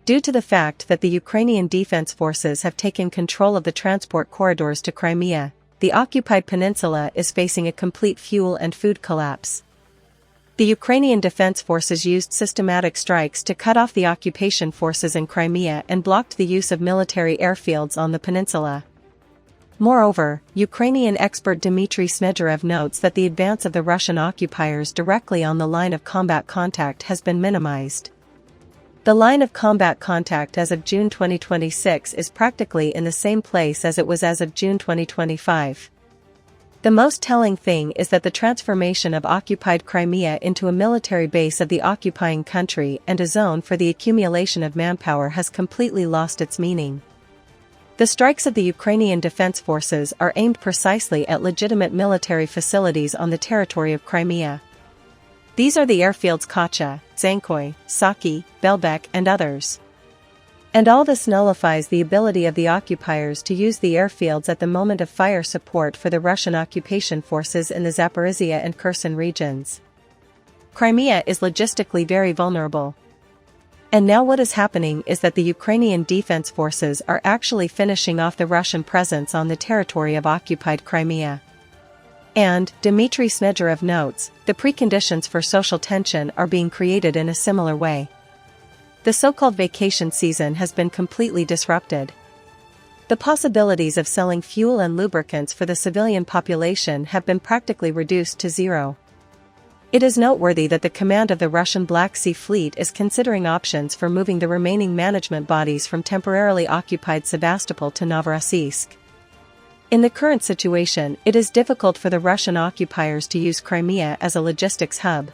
Due to the fact that the Ukrainian Defense Forces have taken control of the transport corridors to Crimea, the occupied peninsula is facing a complete fuel and food collapse. The Ukrainian Defense Forces used systematic strikes to cut off the occupation forces in Crimea and blocked the use of military airfields on the peninsula. Moreover, Ukrainian expert Dmitry Snegirev notes that the advance of the Russian occupiers directly on the line of combat contact has been minimized. The line of combat contact as of June 2026 is practically in the same place as it was as of June 2025. The most telling thing is that the transformation of occupied Crimea into a military base of the occupying country and a zone for the accumulation of manpower has completely lost its meaning. The strikes of the Ukrainian Defense Forces are aimed precisely at legitimate military facilities on the territory of Crimea. These are the airfields Kacha, Dzhankoy, Saki, Belbek and others. And all this nullifies the ability of the occupiers to use the airfields at the moment of fire support for the Russian occupation forces in the Zaporizhia and Kherson regions. Crimea is logistically very vulnerable. And now what is happening is that the Ukrainian Defense Forces are actually finishing off the Russian presence on the territory of occupied Crimea. And, Dmitry Snegirev notes, the preconditions for social tension are being created in a similar way. The so-called vacation season has been completely disrupted. The possibilities of selling fuel and lubricants for the civilian population have been practically reduced to zero. It is noteworthy that the command of the Russian Black Sea Fleet is considering options for moving the remaining management bodies from temporarily occupied Sevastopol to Novorossiysk. In the current situation, it is difficult for the Russian occupiers to use Crimea as a logistics hub.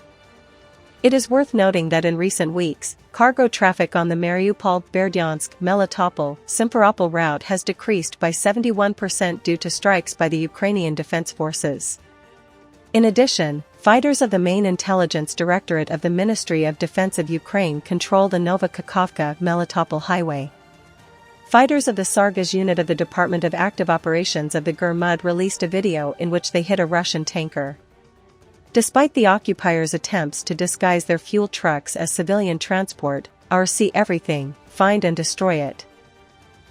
It is worth noting that in recent weeks, cargo traffic on the Mariupol, Berdyansk, Melitopol, Simferopol route has decreased by 71% due to strikes by the Ukrainian Defense Forces. In addition, fighters of the Main Intelligence Directorate of the Ministry of Defense of Ukraine control the Nova Kakhovka, Melitopol highway. Fighters of the SargAs unit of the Department of Active Operations of the GUR MUD released a video in which they hit a Russian tanker. Despite the occupiers' attempts to disguise their fuel trucks as civilian transport, our see everything, find and destroy it.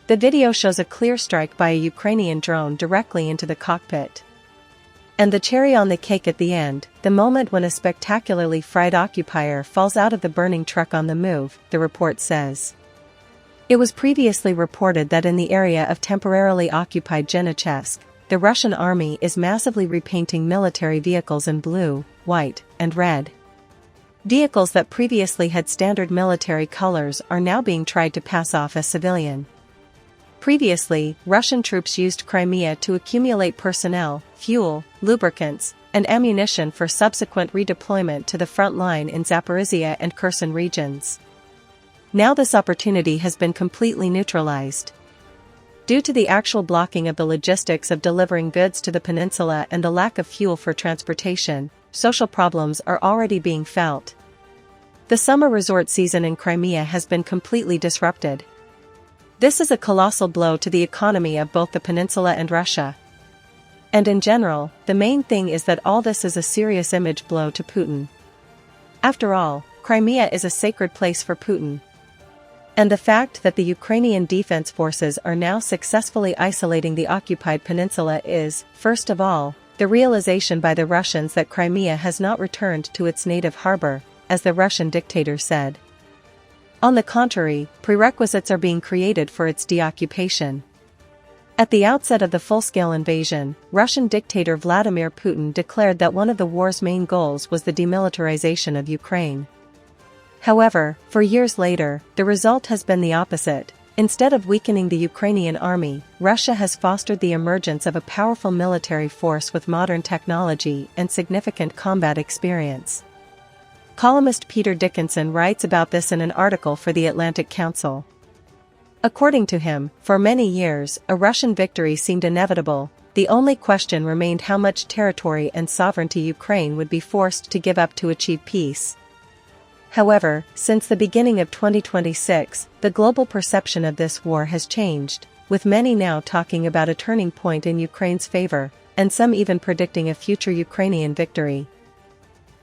The video shows a clear strike by a Ukrainian drone directly into the cockpit. And the cherry on the cake at the end, the moment when a spectacularly fried occupier falls out of the burning truck on the move, the report says. It was previously reported that in the area of temporarily occupied Dzhankoy, the Russian army is massively repainting military vehicles in blue, white, and red. Vehicles that previously had standard military colors are now being tried to pass off as civilian. Previously, Russian troops used Crimea to accumulate personnel, fuel, lubricants, and ammunition for subsequent redeployment to the front line in Zaporizhia and Kherson regions. Now this opportunity has been completely neutralized. Due to the actual blocking of the logistics of delivering goods to the peninsula and the lack of fuel for transportation, social problems are already being felt. The summer resort season in Crimea has been completely disrupted. This is a colossal blow to the economy of both the peninsula and Russia. And in general, the main thing is that all this is a serious image blow to Putin. After all, Crimea is a sacred place for Putin. And the fact that the Ukrainian Defense Forces are now successfully isolating the occupied peninsula is, first of all, the realization by the Russians that Crimea has not returned to its native harbor, as the Russian dictator said. On the contrary, prerequisites are being created for its deoccupation. At the outset of the full-scale invasion, Russian dictator Vladimir Putin declared that one of the war's main goals was the demilitarization of Ukraine. However, 4 years later, the result has been the opposite. Instead of weakening the Ukrainian army, Russia has fostered the emergence of a powerful military force with modern technology and significant combat experience. Columnist Peter Dickinson writes about this in an article for the Atlantic Council. According to him, for many years, a Russian victory seemed inevitable. The only question remained how much territory and sovereignty Ukraine would be forced to give up to achieve peace. However, since the beginning of 2026, the global perception of this war has changed, with many now talking about a turning point in Ukraine's favor, and some even predicting a future Ukrainian victory.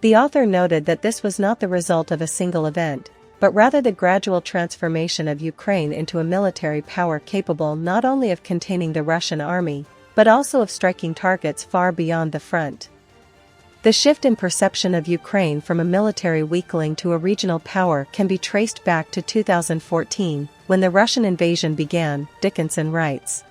The author noted that this was not the result of a single event, but rather the gradual transformation of Ukraine into a military power capable not only of containing the Russian army, but also of striking targets far beyond the front. The shift in perception of Ukraine from a military weakling to a regional power can be traced back to 2014, when the Russian invasion began, Dickinson writes.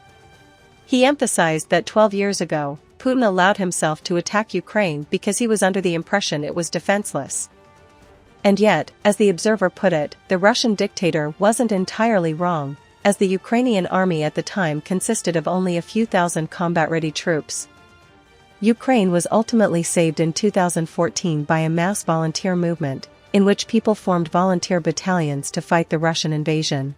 He emphasized that 12 years ago, Putin allowed himself to attack Ukraine because he was under the impression it was defenseless. And yet, as the Observer put it, the Russian dictator wasn't entirely wrong, as the Ukrainian army at the time consisted of only a few thousand combat-ready troops. Ukraine was ultimately saved in 2014 by a mass volunteer movement, in which people formed volunteer battalions to fight the Russian invasion.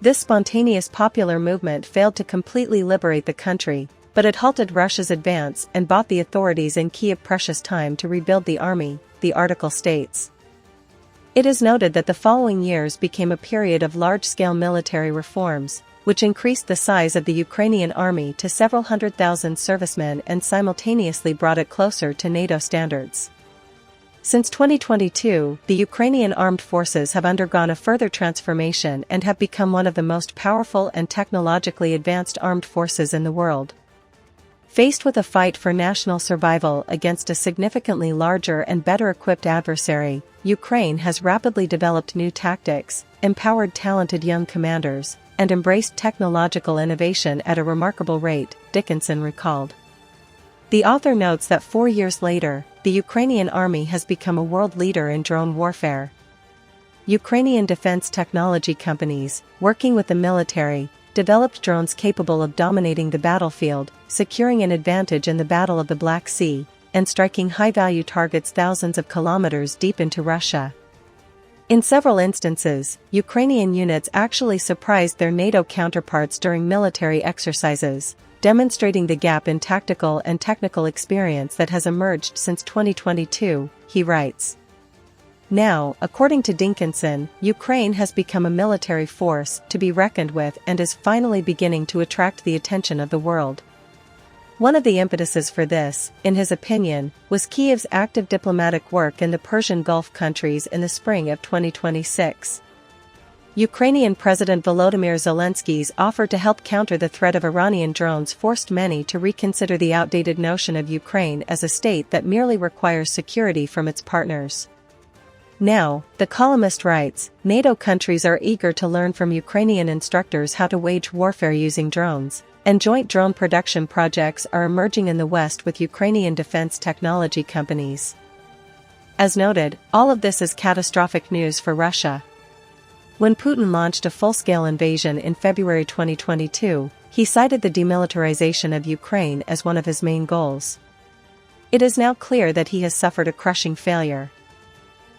This spontaneous popular movement failed to completely liberate the country, but it halted Russia's advance and bought the authorities in Kiev precious time to rebuild the army, the article states. It is noted that the following years became a period of large-scale military reforms, which increased the size of the Ukrainian army to several 100,000 servicemen and simultaneously brought it closer to NATO standards. Since 2022, the Ukrainian armed forces have undergone a further transformation and have become one of the most powerful and technologically advanced armed forces in the world. Faced with a fight for national survival against a significantly larger and better-equipped adversary, Ukraine has rapidly developed new tactics, empowered talented young commanders, and embraced technological innovation at a remarkable rate, Dickinson recalled. The author notes that 4 years later, the Ukrainian army has become a world leader in drone warfare. Ukrainian defense technology companies, working with the military, developed drones capable of dominating the battlefield, securing an advantage in the Battle of the Black Sea, and striking high-value targets thousands of kilometers deep into Russia. In several instances, Ukrainian units actually surprised their NATO counterparts during military exercises, demonstrating the gap in tactical and technical experience that has emerged since 2022, he writes. Now, according to Dickinson, Ukraine has become a military force to be reckoned with and is finally beginning to attract the attention of the world. One of the impetuses for this, in his opinion, was Kiev's active diplomatic work in the Persian Gulf countries in the spring of 2026. Ukrainian President Volodymyr Zelensky's offer to help counter the threat of Iranian drones forced many to reconsider the outdated notion of Ukraine as a state that merely requires security from its partners. Now, the columnist writes, NATO countries are eager to learn from Ukrainian instructors how to wage warfare using drones, and joint drone production projects are emerging in the West with Ukrainian defense technology companies. As noted, all of this is catastrophic news for Russia. When Putin launched a full-scale invasion in February 2022, he cited the demilitarization of Ukraine as one of his main goals. It is now clear that he has suffered a crushing failure.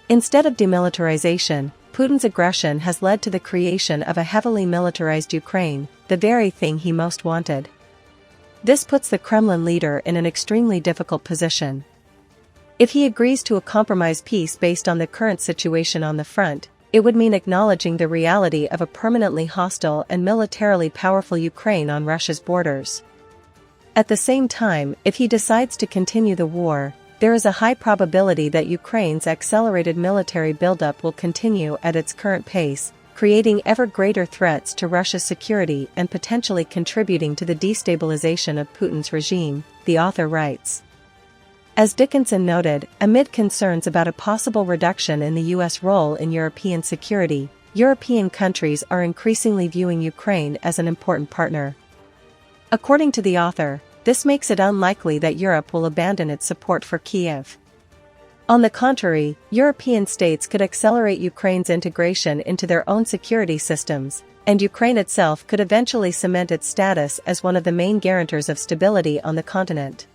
Instead of demilitarization, Putin's aggression has led to the creation of a heavily militarized Ukraine, the very thing he most wanted. This puts the Kremlin leader in an extremely difficult position. If he agrees to a compromise peace based on the current situation on the front, it would mean acknowledging the reality of a permanently hostile and militarily powerful Ukraine on Russia's borders. At the same time, if he decides to continue the war, there is a high probability that Ukraine's accelerated military buildup will continue at its current pace, creating ever greater threats to Russia's security and potentially contributing to the destabilization of Putin's regime, the author writes. As Dickinson noted, amid concerns about a possible reduction in the U.S. role in European security, European countries are increasingly viewing Ukraine as an important partner. According to the author, this makes it unlikely that Europe will abandon its support for Kiev. On the contrary, European states could accelerate Ukraine's integration into their own security systems, and Ukraine itself could eventually cement its status as one of the main guarantors of stability on the continent.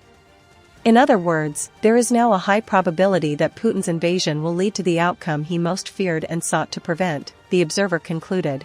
In other words, there is now a high probability that Putin's invasion will lead to the outcome he most feared and sought to prevent, the Observer concluded.